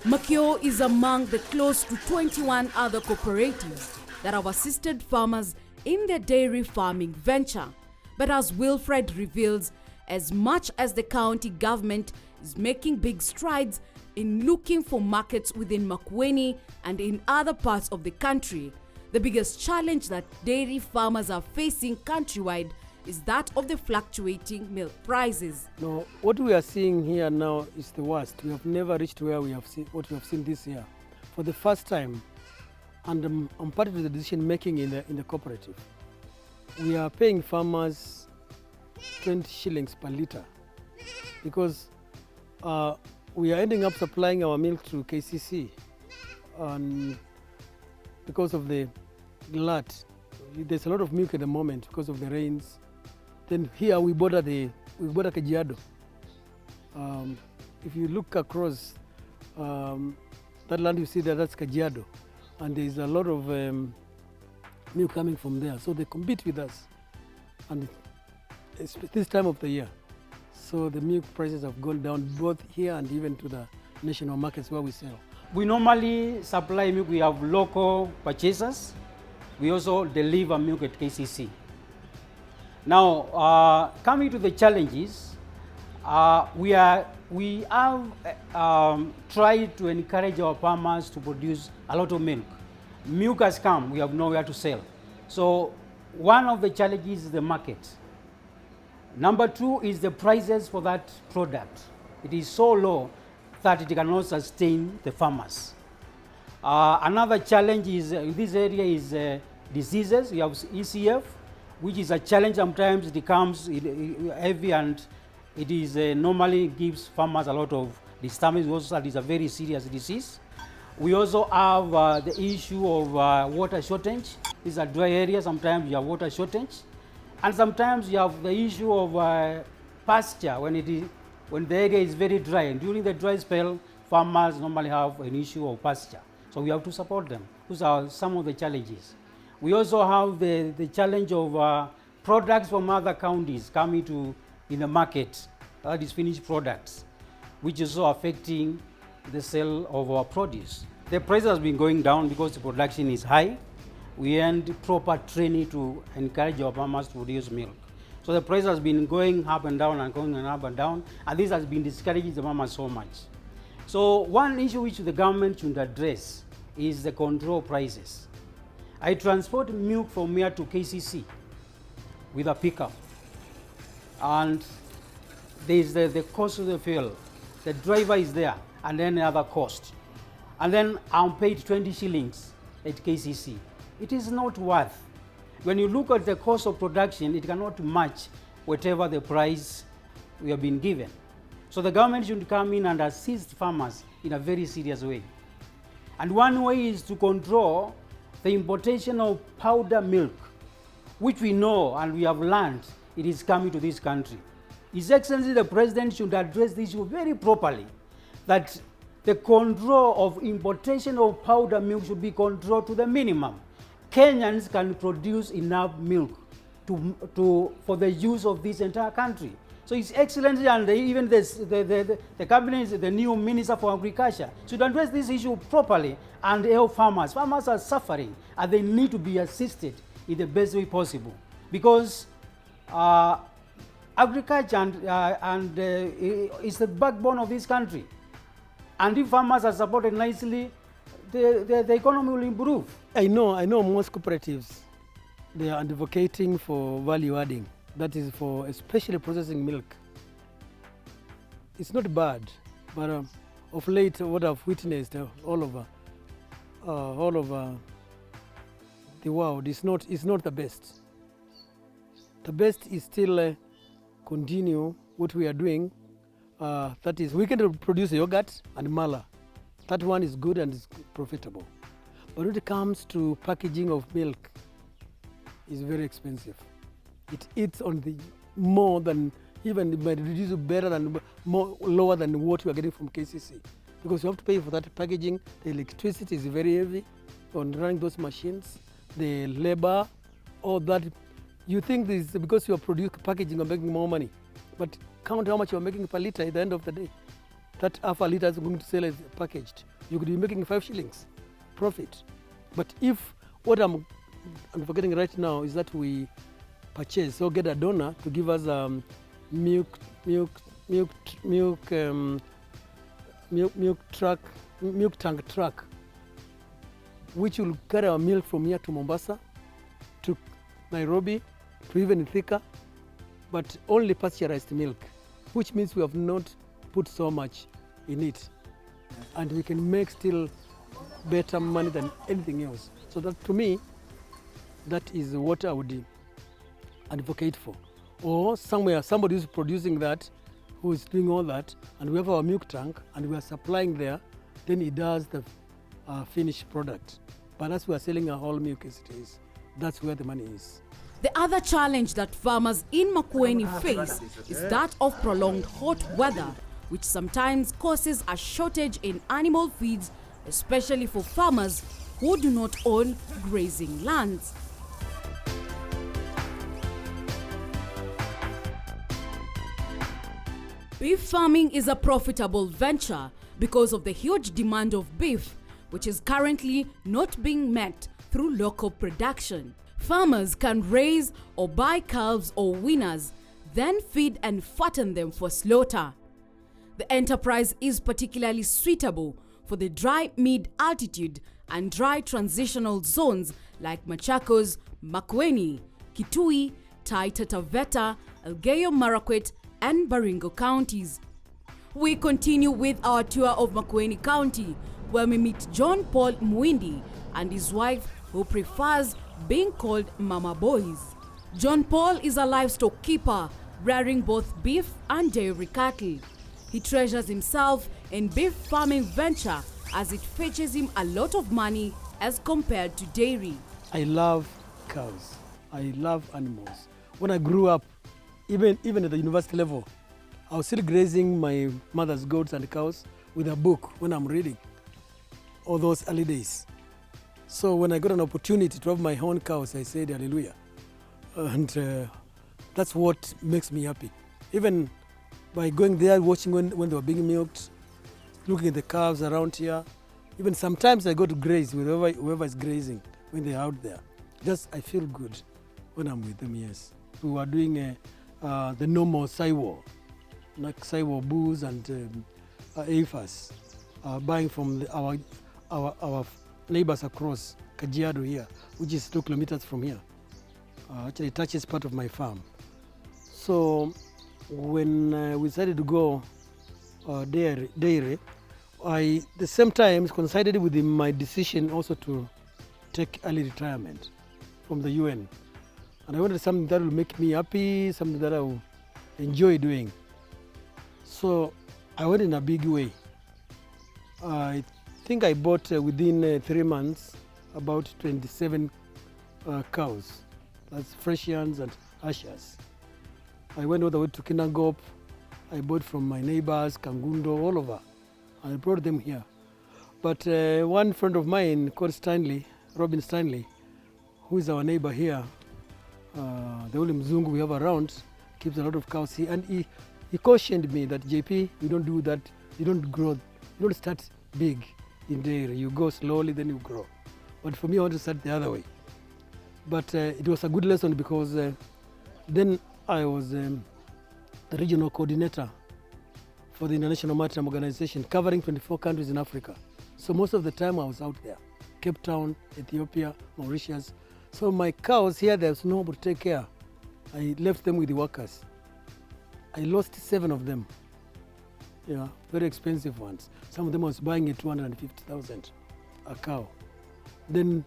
Makueni is among the close to 21 other cooperatives that have assisted farmers in their dairy farming venture. But as Wilfred reveals, as much as the county government is making big strides in looking for markets within Makueni and in other parts of the country, the biggest challenge that dairy farmers are facing countrywide is that of the fluctuating milk prices. No, what we are seeing here now is the worst. We have never reached where we have seen what we have seen this year. For the first time, and I'm part of the decision making in the cooperative, we are paying farmers 20 shillings per litre because we are ending up supplying our milk to KCC, and because of the glut, there's a lot of milk at the moment because of the rains. Then here we border Kajiado. If you look across that land, you see that's Kajiado, and there's a lot of milk coming from there. So they compete with us, and it's this time of the year. So the milk prices have gone down both here and even to the national markets where we sell. We normally supply milk. We have local purchasers. We also deliver milk at KCC. Now, coming to the challenges, we have tried to encourage our farmers to produce a lot of milk. Milk has come, we have nowhere to sell. So one of the challenges is the market. Number two is the prices for that product. It is so low that it cannot sustain the farmers. Another challenge is in this area is diseases. You have ECF, which is a challenge. Sometimes it becomes heavy and it is normally gives farmers a lot of disturbance. Also, it is a very serious disease. We also have the issue of water shortage. These are dry areas. Sometimes you have water shortage, and sometimes you have the issue of pasture when the area is very dry. And during the dry spell, farmers normally have an issue of pasture. So we have to support them. Those are some of the challenges. We also have the challenge of products from other counties coming in the market, that is finished products, which is also affecting the sale of our produce. The price has been going down because the production is high. We need proper training to encourage our farmers to produce milk. So the price has been going up and down and going up and down, and this has been discouraging the farmers so much. So one issue which the government should address is the control prices. I transport milk from here to KCC with a pickup, and there is the cost of the fuel. The driver is there, and then other cost. And then I'm paid 20 shillings at KCC. It is not worth. When you look at the cost of production, it cannot match whatever the price we have been given. So the government should come in and assist farmers in a very serious way. And one way is to control the importation of powder milk, which we know and we have learned it is coming to this country. His Excellency the President should address this issue very properly, that the control of importation of powder milk should be controlled to the minimum. Kenyans can produce enough milk for the use of this entire country. So His Excellency and even the cabinet, the new Minister for Agriculture, should address this issue properly and help farmers. Farmers are suffering and they need to be assisted in the best way possible, because agriculture is the backbone of this country. And if farmers are supported nicely, the economy will improve. I know most cooperatives, they are advocating for value adding. That is for especially processing milk. It's not bad, but of late what I've witnessed all over the world is not the best. The best is still continue what we are doing. That is, we can produce yogurt and mala. That one is good and is profitable. But when it comes to packaging of milk, it's very expensive. It eats on the more than, even it might reduce better than, lower than what we are getting from KCC. Because you have to pay for that packaging. The electricity is very heavy on running those machines. The labor, all that. You think this is because you are producing packaging or making more money. But count how much you are making per litre at the end of the day. That half a litre is going to sell as packaged. you could be making 5 shillings profit. But if what I'm forgetting right now is that we purchase or get a donor to give us milk tank truck, which will carry our milk from here to Mombasa, to Nairobi, to even Thika, but only pasteurized milk, which means we have not put so much in it, and we can make still better money than anything else. So that, to me, that is what I would advocate for. Or somewhere somebody is producing that, who is doing all that, and we have our milk tank and we are supplying there, then he does the finished product. But as we are selling our whole milk as it is, that's where the money is. The other challenge that farmers in Makueni face is that of prolonged hot weather, which sometimes causes a shortage in animal feeds, especially for farmers who do not own grazing lands. Beef farming is a profitable venture because of the huge demand of beef, which is currently not being met through local production. Farmers can raise or buy calves or weaners, then feed and fatten them for slaughter. The enterprise is particularly suitable for the dry mid-altitude and dry transitional zones like Machakos, Makueni, Kitui, Taita Taveta, Elgeyo Marakwet, and Baringo counties. We continue with our tour of Makueni County, where we meet John Paul Muindi and his wife, who prefers being called Mama Boys. John Paul is a livestock keeper, rearing both beef and dairy cattle. He treasures himself in beef farming venture as it fetches him a lot of money as compared to dairy. I love cows. I love animals. When I grew up, even at the university level, I was still grazing my mother's goats and cows with a book when I'm reading, all those early days. So when I got an opportunity to have my own cows, I said hallelujah. And that's what makes me happy. Even by going there, watching when they were being milked, looking at the calves around here. Even sometimes I go to graze with whoever is grazing when they're out there. Just I feel good when I'm with them, yes. We were doing the normal Saiwo, like Saiwo bulls and AFAS, buying from our neighbors across Kajiado here, which is 2 kilometers from here. Actually, it touches part of my farm. So when we decided to go dairy, I, the same time, coincided with my decision also to take early retirement from the UN. And I wanted something that will make me happy, something that I will enjoy doing. So I went in a big way. I think I bought within 3 months about 27 cows. That's Fresians and Ashers. I went all the way to Kinangop. I bought from my neighbors, Kangundo, all over. I brought them here. But one friend of mine called Stanley, Robin Stanley, who is our neighbor here, the only Mzungu we have around, keeps a lot of cows here. And he cautioned me that, JP, you don't do that, you don't grow, you don't start big in dairy. You go slowly, then you grow. But for me, I want to start the other way. But it was a good lesson because then I was the regional coordinator for the International Maritime Organization, covering 24 countries in Africa. So most of the time I was out there, Cape Town, Ethiopia, Mauritius. So my cows here, there's no one to take care. I left them with the workers. I lost 7 of them. Yeah, very expensive ones. Some of them I was buying at 250,000 a cow. Then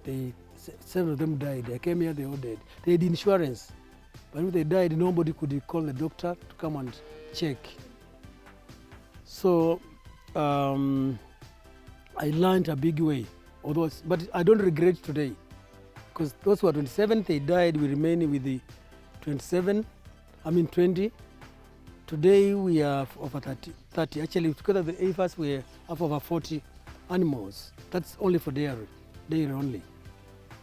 7 of them died. I came here, they all died. They had insurance. But when they died, nobody could call the doctor to come and check. So I learned a big way. But I don't regret today, because those who are 27, they died. We remain with the 20. Today we are over 30. Actually, together with the AFAS, we have over 40 animals. That's only for dairy only.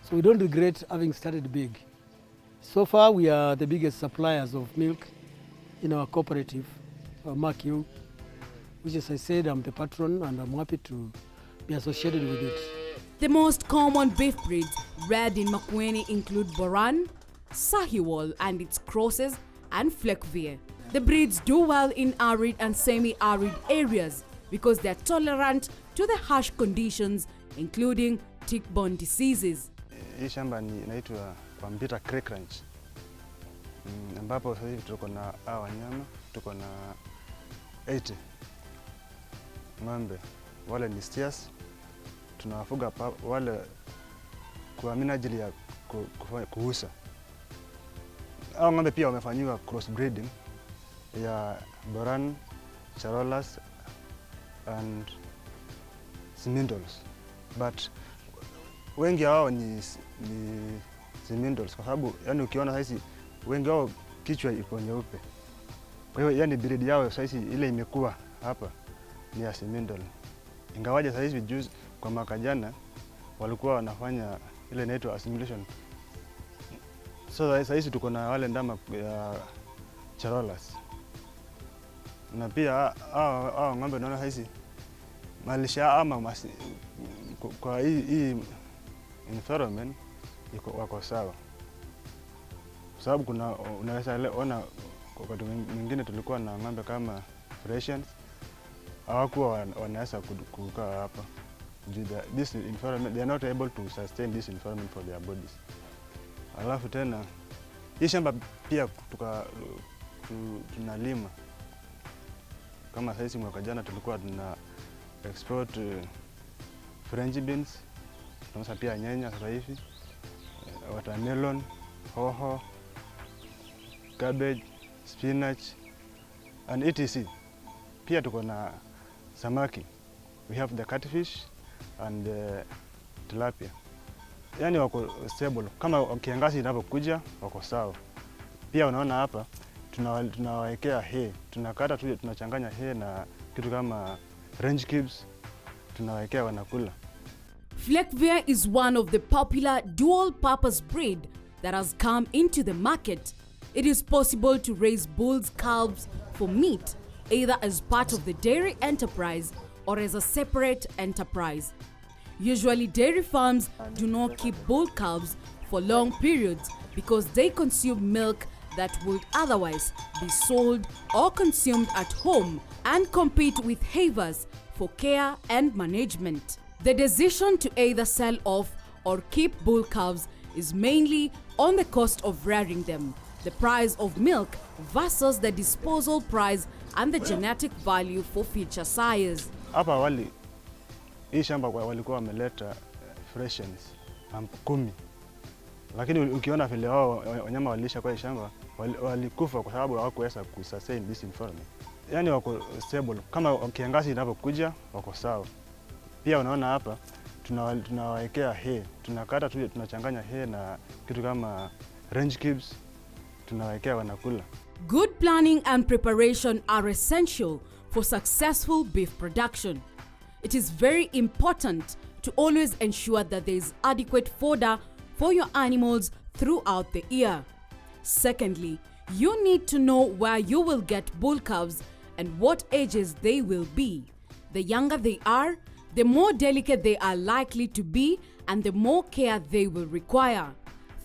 So we don't regret having started big. So far, we are the biggest suppliers of milk in our cooperative, MACU. which, as I said, I'm the patron and I'm happy to be associated with it. The most common beef breeds reared in Makueni include Boran, Sahiwal and its crosses, and Fleckvier. The breeds do well in arid and semi-arid areas because they are tolerant to the harsh conditions, including tick-borne diseases. Hii shamba inaitwa kwa Mpita Creek Ranch, ambapo sasa hivi tuko na hawa wanyama, tuko na 80 ng'ombe. Wale ni steers, tunawafuga wale kwa minajili ya kuuza. Hao ng'ombe pia wamefanyiwa cross breeding ya Boran, Charolas and Simmental, but wengi wao ni Simmental kwa sababu yani ukiona sasa wengi wao kichwa iko nyeupe. Kwa hiyo yani breed yao sasa ile imekuwa hapa ni ya Simmental. Ingawaje sasa juzi kwa mwaka jana walikuwa wanafanya ile inaitwa assimilation. So sasa tuko na wale ndama ya Charolas. Na pia hao ng'ombe naona sasa malisha ama kwa hii environment wako sawa. Sababu unaweza ona wakati mwingine tulikuwa na ng'ombe kama Fresians hawakuwa wanaweza kukaa hapa. This environment, they are not able to sustain this environment for their bodies. Alafu tena hii shamba pia tunalima kama sasa mwaka jana tulikuwa tuna export French beans, tunauza pia nyanya sasa hivi, watermelon, hoho, cabbage, spinach and etc. Pia tuko na samaki. We have the catfish and tilapia. Yani wako stable. Kama kiangazi inapokuja wako sawa. Pia unaona hapa tunawawekea hay. Tunakata tu tunachanganya hay na kitu kama range cubes. Tunawawekea wanakula. Fleckvier is one of the popular dual-purpose breed that has come into the market. It is possible to raise bulls, calves for meat, either as part of the dairy enterprise or as a separate enterprise. Usually, dairy farms do not keep bull calves for long periods because they consume milk that would otherwise be sold or consumed at home and compete with havers for care and management. The decision to either sell off or keep bull calves is mainly on the cost of rearing them, the price of milk versus the disposal price and the genetic value for future sires. Hapa awali hii shamba walikuwa wameleta Fresians 10, lakini ukiona vile wao wanyama walisha kwa shamba walikufa kwa sababu hawakuweza kusustain this environment. Yani wako stable, kama kiangazi inapokuja wako sawa. Pia unaona hapa tunawawekea hay, tunakata tu tunachanganya hay na kitu kama range cubes, tunawawekea wanakula. Good planning and preparation are essential for successful beef production. It is very important to always ensure that there is adequate fodder for your animals throughout the year. Secondly, you need to know where you will get bull calves and what ages they will be. The younger they are, the more delicate they are likely to be and the more care they will require.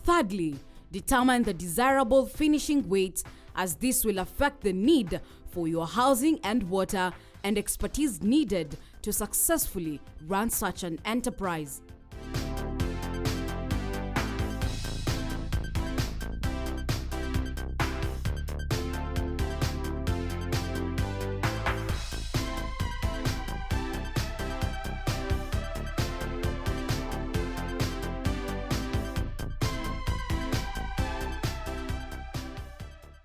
Thirdly, determine the desirable finishing weight, as this will affect the need for your housing and water and expertise needed to successfully run such an enterprise.